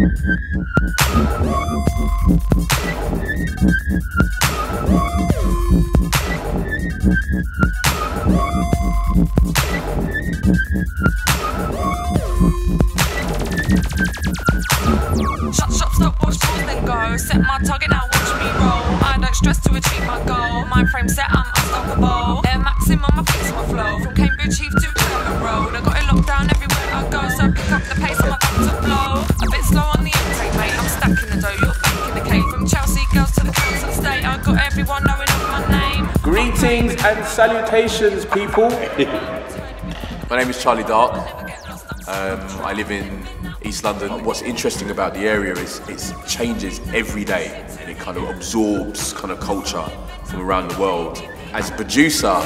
Shut shop, stop, wash, pause, then go. Set my target, now watch me roll. I don't stress to achieve my goal. Mind frame set, I'm unstoppable. Air maximum, I fix my flow. From Cambridge Heath to Clement Road, I got it locked down everywhere I go. So I pick up the pace, I'm about to blow. A bit slow on the intake, mate. I'm stacking the dough, you're baking the cake. From Chelsea girls to the council estate, I got everyone knowing of my name. Greetings and salutations, people. My name is Charlie Dark. I live in East London. What's interesting about the area is it changes every day. It kind of absorbs kind of culture from around the world. As a producer,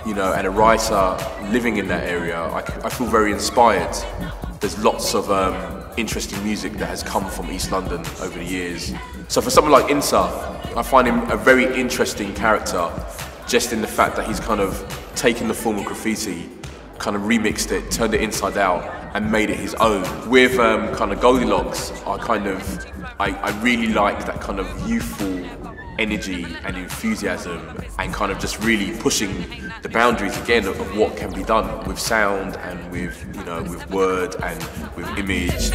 you know, and a writer living in that area, I feel very inspired. There's lots of interesting music that has come from East London over the years. So for someone like Insa, I find him a very interesting character, just in the fact that he's kind of taken the form of graffiti, kind of remixed it, turned it inside out, and made it his own. With kind of Goldielocks, I really like that kind of youthful energy and enthusiasm, and kind of just really pushing the boundaries again of what can be done with sound and with, you know, with word and with image.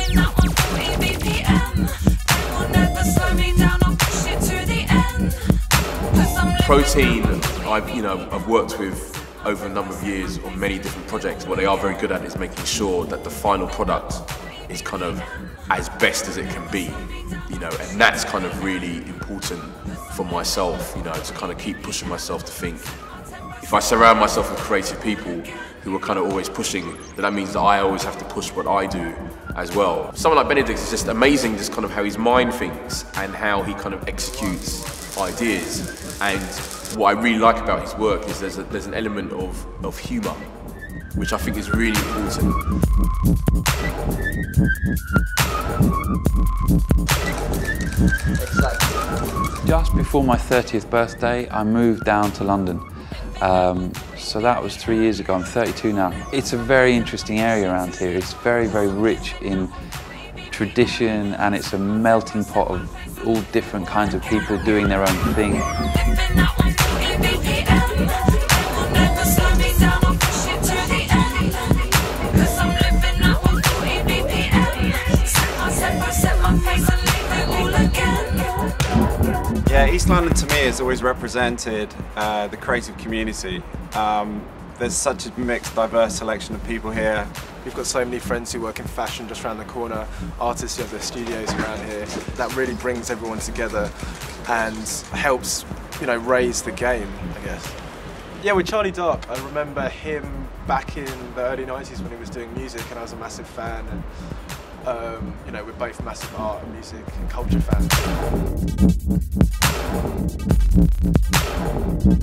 Protein, I've worked with over a number of years on many different projects. What they are very good at is making sure that the final product is kind of as best as it can be, you know, and that's kind of really important for myself, you know, to kind of keep pushing myself to think. If I surround myself with creative people who are kind of always pushing, then that means that I always have to push what I do as well. Someone like Benedict is just amazing, just kind of how his mind thinks and how he kind of executes ideas. And what I really like about his work is there's an element of humour, which I think is really important. Just before my 30th birthday, I moved down to London. So that was 3 years ago. I'm 32 now. It's a very interesting area around here. It's very, very rich in tradition, and it's a melting pot of all different kinds of people doing their own thing. Yeah, East London to me has always represented the creative community. There's such a mixed, diverse selection of people here. We've got so many friends who work in fashion just around the corner, artists who have their studios around here. That really brings everyone together and helps, you know, raise the game, I guess. Yeah, with Charlie Dark, I remember him back in the early 90s when he was doing music, and I was a massive fan. And you know, we're both massive art and music and culture fans.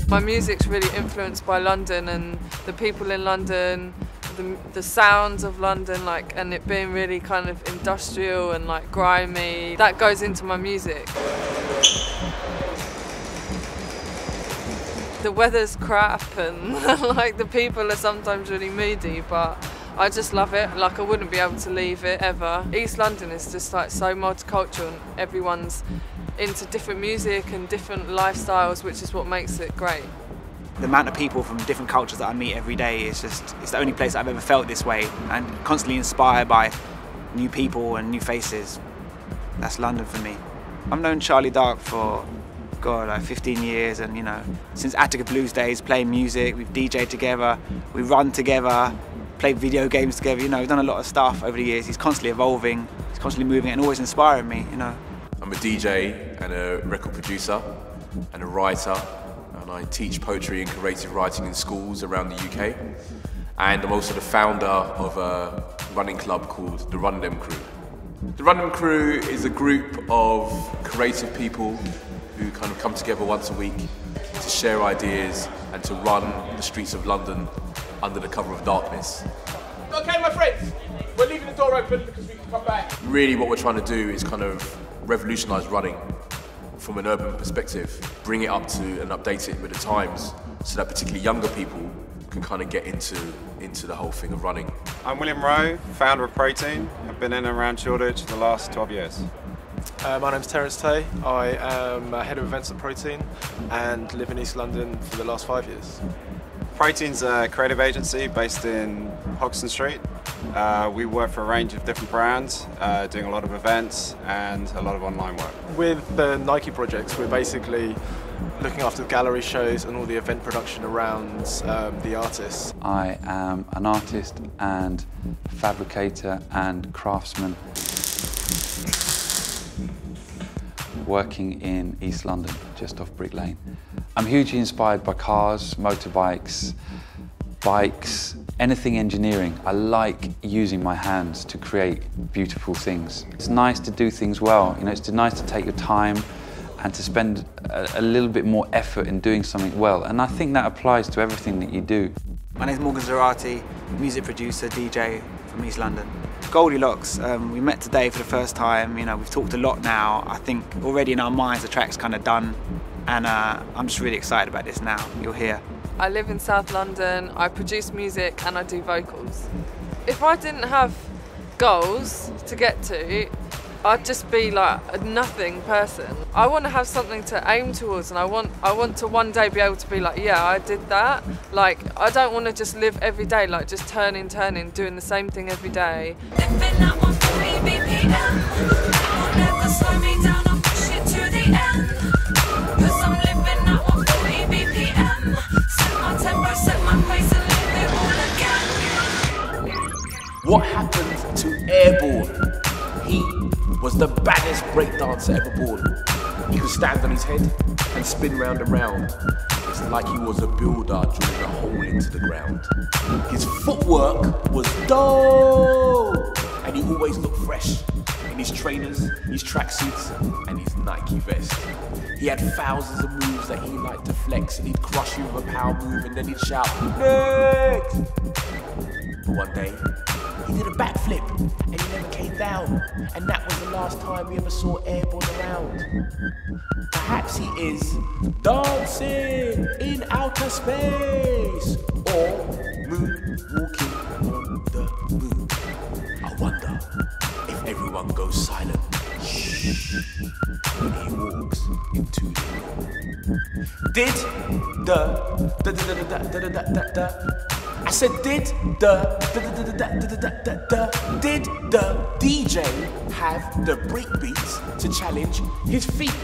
My music's really influenced by London and the people in London, the sounds of London, like, and it being really kind of industrial and like grimy. That goes into my music. The weather's crap and like the people are sometimes really moody, but I just love it. Like, I wouldn't be able to leave it ever. East London is just like so multicultural, and everyone's into different music and different lifestyles, which is what makes it great. The amount of people from different cultures that I meet every day is just, it's the only place I've ever felt this way, and constantly inspired by new people and new faces. That's London for me. I've known Charlie Dark for, God, like 15 years, and you know, since Attica Blues days, playing music, we've DJed together, we run together, played video games together, you know, we've done a lot of stuff over the years. He's constantly evolving, he's constantly moving and always inspiring me, you know. I'm a DJ and a record producer and a writer, and I teach poetry and creative writing in schools around the UK. And I'm also the founder of a running club called the Run Them Crew. The Run Them Crew is a group of creative people who kind of come together once a week to share ideas and to run the streets of London under the cover of darkness. Okay, my friends, we're leaving the door open because we can come back. Really what we're trying to do is kind of revolutionise running from an urban perspective, bring it up to and update it with the times, so that particularly younger people can kind of get into the whole thing of running. I'm William Rowe, founder of Protein. I've been in and around Shoreditch for the last 12 years. My name's Terence Tay. I am head of events at Protein and live in East London for the last 5 years. Protein's a creative agency based in Hoxton Street. We work for a range of different brands, doing a lot of events and a lot of online work. With the Nike projects, we're basically looking after the gallery shows and all the event production around the artists. I am an artist and fabricator and craftsman working in East London, just off Brick Lane. I'm hugely inspired by cars, motorbikes, bikes, anything engineering. I like using my hands to create beautiful things. It's nice to do things well. You know, it's nice to take your time and to spend a little bit more effort in doing something well. And I think that applies to everything that you do. My name's Zarate, music producer, DJ from East London. Goldielocks, we met today for the first time. You know, we've talked a lot now. I think already in our minds the track's kind of done, and I'm just really excited about this now. You'll hear. I live in South London, I produce music and I do vocals. If I didn't have goals to get to, I'd just be like a nothing person. I want to have something to aim towards, and I want to one day be able to be like, yeah, I did that. Like, I don't want to just live every day like just turning, doing the same thing every day. Living at 140 BPM. Won't never slow me down, I'll push it to the end. 'Cause I'm living at 140 BPM. Set my tempo, set my pace, and live it all again. What happened to Airborne? He was the baddest breakdancer ever born. He could stand on his head and spin round and round. It's like he was a builder drilling a hole into the ground. His footwork was dope, and he always looked fresh in his trainers, his tracksuits, and his Nike vest. He had thousands of moves that he liked to flex, and he'd crush you with a power move, and then he'd shout, "Next!" But one day, he did a backflip and he never came down, and that was the last time we ever saw Airborne around. Perhaps he is dancing in outer space or moonwalking on the moon. I wonder if everyone goes silent when he walks into the room. Did I said, did the DJ have the breakbeats to challenge his feet?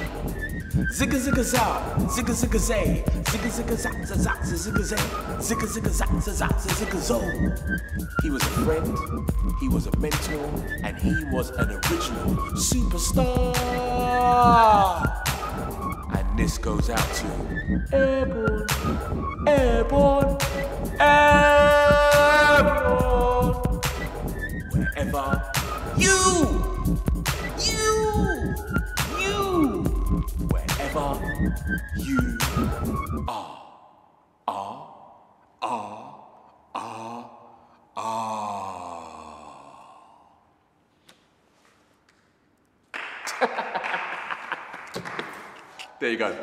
Zigga zigga za, zigga zigga zay, zigga zigga za za za zigga zay, zigga zigga za za za zigga zo. He was a friend, he was a mentor, and he was an original superstar. And this goes out to Airborne, Airborne, Airborne. Wherever you, wherever you are. There you go.